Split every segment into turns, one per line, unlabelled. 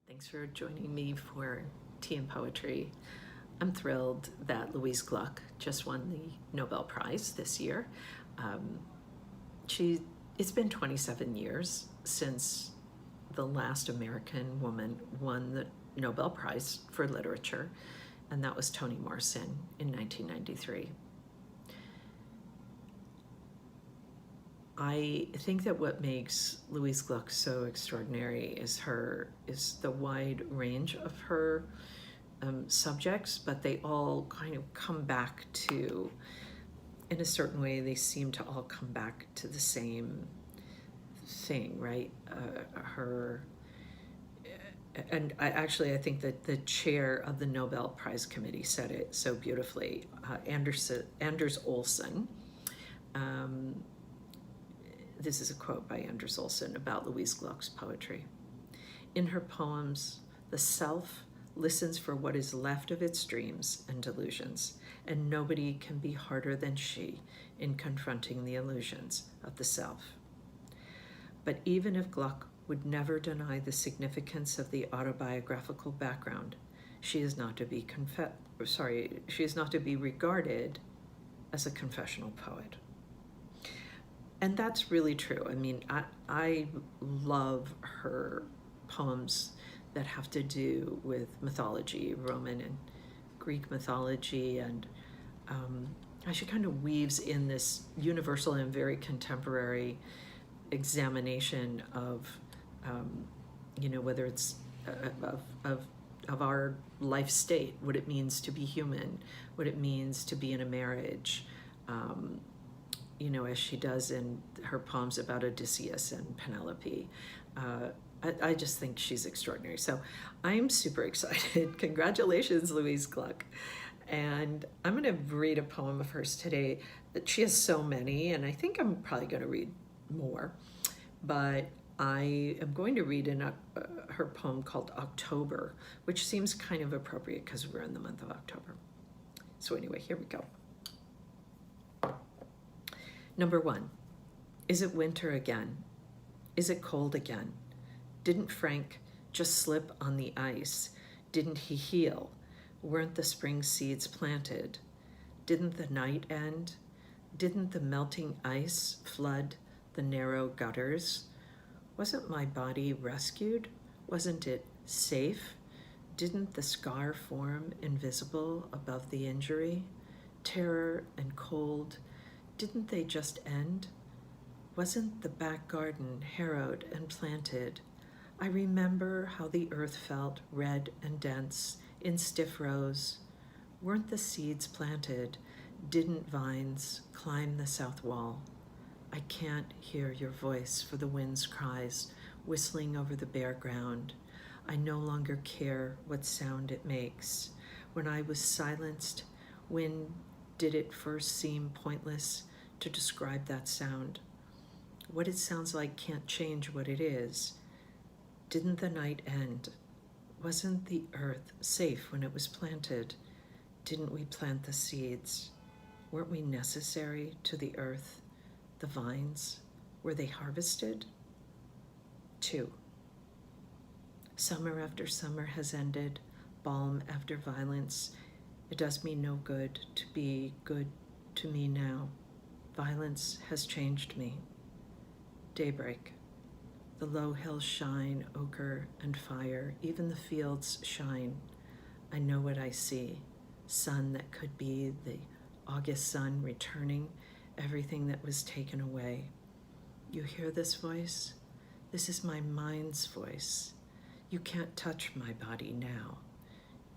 Thanks for joining me for Tea and Poetry. I'm thrilled that Louise Gluck just won the Nobel Prize this year. It's been 27 years since the last American woman won the Nobel Prize for Literature, and that was Toni Morrison in 1993. I think that what makes Louise Gluck so extraordinary is the wide range of her subjects, but they all kind of come back to, in a certain way, they seem to all come back to the same thing, right? I think that the chair of the Nobel Prize Committee said it so beautifully. Anders Olsen. This is a quote by Anders Olsen about Louise Gluck's poetry. In her poems, the self listens for what is left of its dreams and delusions, and nobody can be harder than she in confronting the illusions of the self. But even if Gluck would never deny the significance of the autobiographical background, she is not to be regarded as a confessional poet. And that's really true. I mean, I love her poems that have to do with mythology, Roman and Greek mythology, and she kind of weaves in this universal and very contemporary examination of, whether it's of our life state, what it means to be human, what it means to be in a marriage, as she does in her poems about Odysseus and Penelope. I just think she's extraordinary. So I'm super excited. Congratulations, Louise Gluck. And I'm going to read a poem of hers today. She has so many, and I think I'm probably going to read more. But I am going to read her poem called October, which seems kind of appropriate because we're in the month of October. So anyway, here we go. Number 1, is it winter again? Is it cold again? Didn't Frank just slip on the ice? Didn't he heal? Weren't the spring seeds planted? Didn't the night end? Didn't the melting ice flood the narrow gutters? Wasn't my body rescued? Wasn't it safe? Didn't the scar form invisible above the injury? Terror and cold, didn't they just end? Wasn't the back garden harrowed and planted? I remember how the earth felt red and dense in stiff rows. Weren't the seeds planted? Didn't vines climb the south wall? I can't hear your voice for the wind's cries whistling over the bare ground. I no longer care what sound it makes. When I was silenced, when did it first seem pointless to describe that sound? What it sounds like can't change what it is. Didn't the night end? Wasn't the earth safe when it was planted? Didn't we plant the seeds? Weren't we necessary to the earth, the vines? Were they harvested? 2. Summer after summer has ended, balm after violence. It does me no good to be good to me now. Violence has changed me. Daybreak. The low hills shine, ochre and fire. Even the fields shine. I know what I see. Sun that could be the August sun returning everything that was taken away. You hear this voice? This is my mind's voice. You can't touch my body now.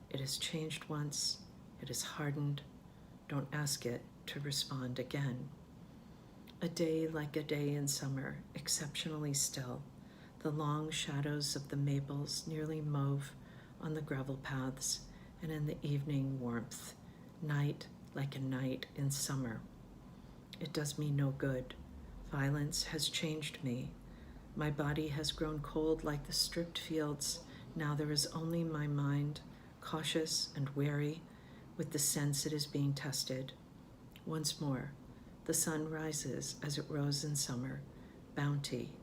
It has changed once. It has hardened. Don't ask it to respond again. A day like a day in summer, exceptionally still. The long shadows of the maples nearly mauve on the gravel paths, and in the evening warmth. Night like a night in summer. It does me no good. Violence has changed me. My body has grown cold like the stripped fields. Now there is only my mind, cautious and wary, with the sense it is being tested. Once more, the sun rises as it rose in summer, bounty,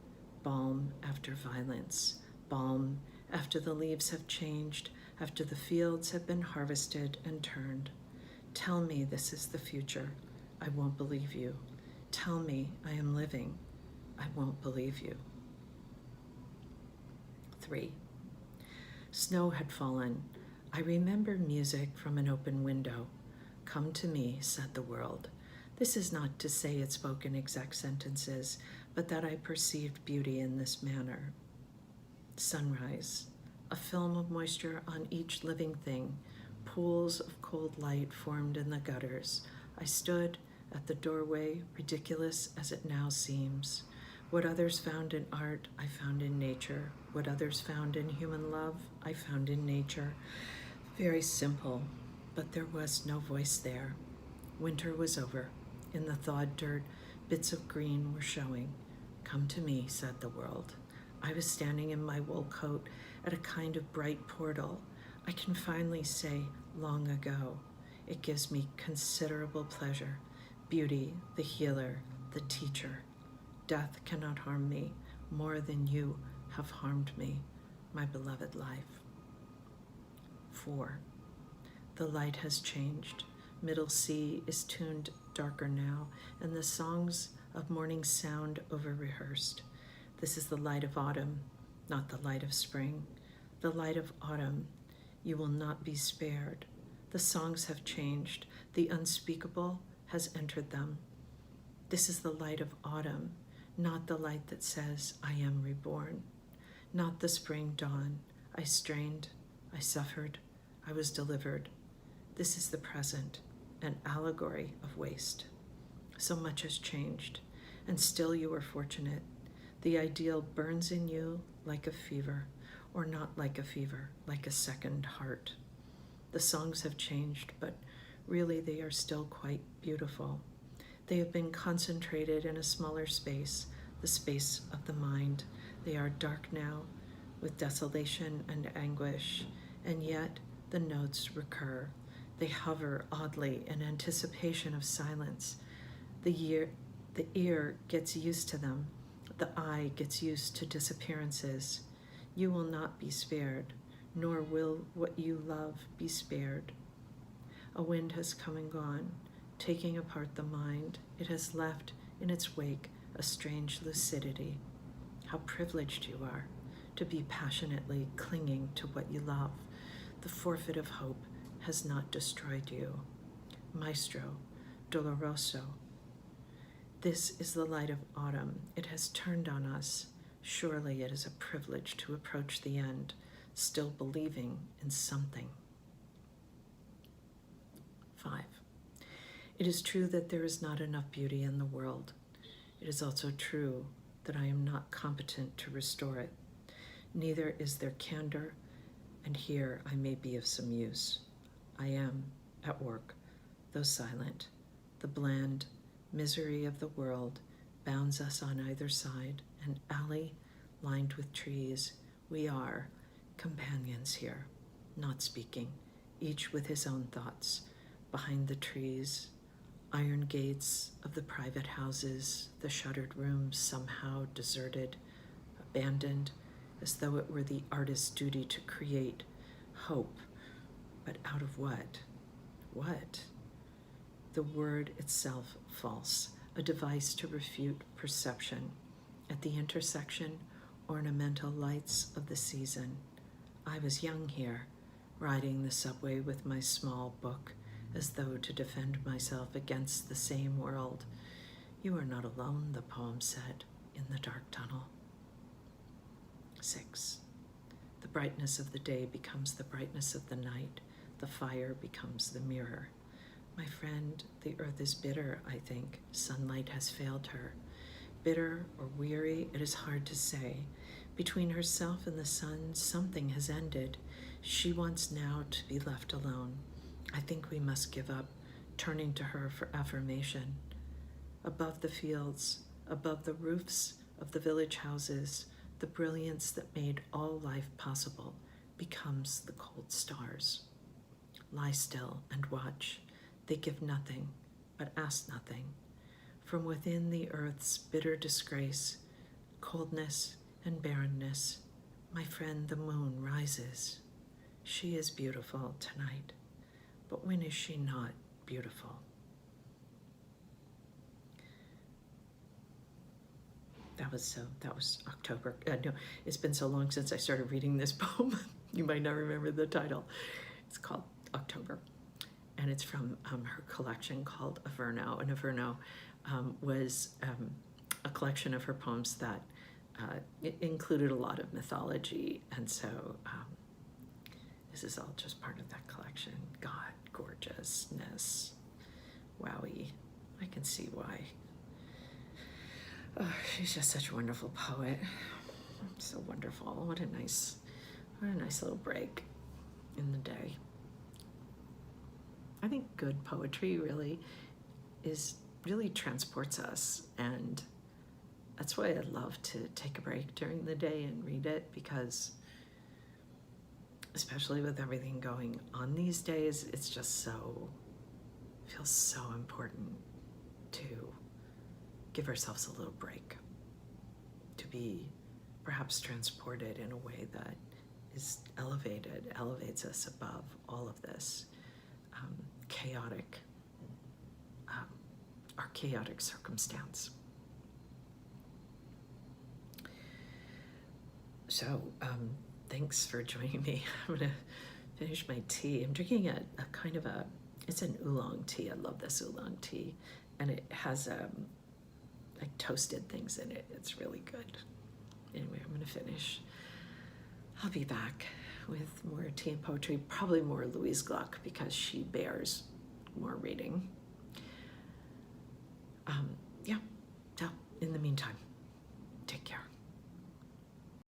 balm after violence, balm after the leaves have changed, after the fields have been harvested and turned. Tell me this is the future. I won't believe you. Tell me I am living. I won't believe you. 3. Snow had fallen. I remember music from an open window. Come to me, said the world. This is not to say it spoke in exact sentences, but that I perceived beauty in this manner. Sunrise, a film of moisture on each living thing, pools of cold light formed in the gutters. I stood at the doorway, ridiculous as it now seems. What others found in art, I found in nature. What others found in human love, I found in nature. Very simple, but there was no voice there. Winter was over. In the thawed dirt, bits of green were showing. Come to me, said the world. I was standing in my wool coat at a kind of bright portal. I can finally say, long ago. It gives me considerable pleasure. Beauty, the healer, the teacher. Death cannot harm me more than you have harmed me, my beloved life. 4. The light has changed. Middle C is tuned darker now, and the songs of morning sound over-rehearsed. This is the light of autumn, not the light of spring. The light of autumn. You will not be spared. The songs have changed. The unspeakable has entered them. This is the light of autumn, not the light that says, I am reborn. Not the spring dawn. I strained, I suffered, I was delivered. This is the present, an allegory of waste. So much has changed, and still you are fortunate. The ideal burns in you like a fever, or not like a fever, like a second heart. The songs have changed, but really they are still quite beautiful. They have been concentrated in a smaller space, the space of the mind. They are dark now, with desolation and anguish, and yet the notes recur. They hover oddly in anticipation of silence. The ear gets used to them. The eye gets used to disappearances. You will not be spared, nor will what you love be spared. A wind has come and gone, taking apart the mind. It has left in its wake a strange lucidity. How privileged you are to be passionately clinging to what you love. The forfeit of hope has not destroyed you. Maestro, doloroso. This is the light of autumn. It has turned on us. Surely it is a privilege to approach the end, still believing in something. 5. It is true that there is not enough beauty in the world. It is also true that I am not competent to restore it. Neither is there candor, and here I may be of some use. I am, at work, though silent. The bland misery of the world bounds us on either side, an alley lined with trees. We are companions here, not speaking, each with his own thoughts. Behind the trees, iron gates of the private houses, the shuttered rooms somehow deserted, abandoned, as though it were the artist's duty to create hope. But out of what? What? The word itself false, a device to refute perception. At the intersection, ornamental lights of the season. I was young here, riding the subway with my small book, as though to defend myself against the same world. You are not alone, the poem said, in the dark tunnel. 6. The brightness of the day becomes the brightness of the night. The fire becomes the mirror. My friend, the earth is bitter, I think. Sunlight has failed her. Bitter or weary, it is hard to say. Between herself and the sun, something has ended. She wants now to be left alone. I think we must give up, turning to her for affirmation. Above the fields, above the roofs of the village houses, the brilliance that made all life possible becomes the cold stars. Lie still and watch. They give nothing, but ask nothing. From within the earth's bitter disgrace, coldness and barrenness, My friend, the moon rises. She is beautiful tonight, but when is she not beautiful? That was October. No, it's been so long since I started reading this poem. You might not remember the title. It's called October, and it's from her collection called Averno. And Averno was a collection of her poems that it included a lot of mythology, and so this is all just part of that collection. God, gorgeousness, wowie, I can see why. Oh, she's just such a wonderful poet. So wonderful. What a nice little break in the day. I think good poetry really transports us, and that's why I love to take a break during the day and read it, because especially with everything going on these days, it's just feels so important to give ourselves a little break, to be perhaps transported in a way that is elevates us above all of this our chaotic circumstance. So thanks for joining me. I'm gonna finish my tea. I'm drinking a kind of it's an oolong tea. I love this oolong tea, and it has like toasted things in it. It's really good. Anyway, I'm gonna finish. I'll be back with more tea and poetry, probably more Louise Gluck, because she bears more reading. Yeah, so in the meantime,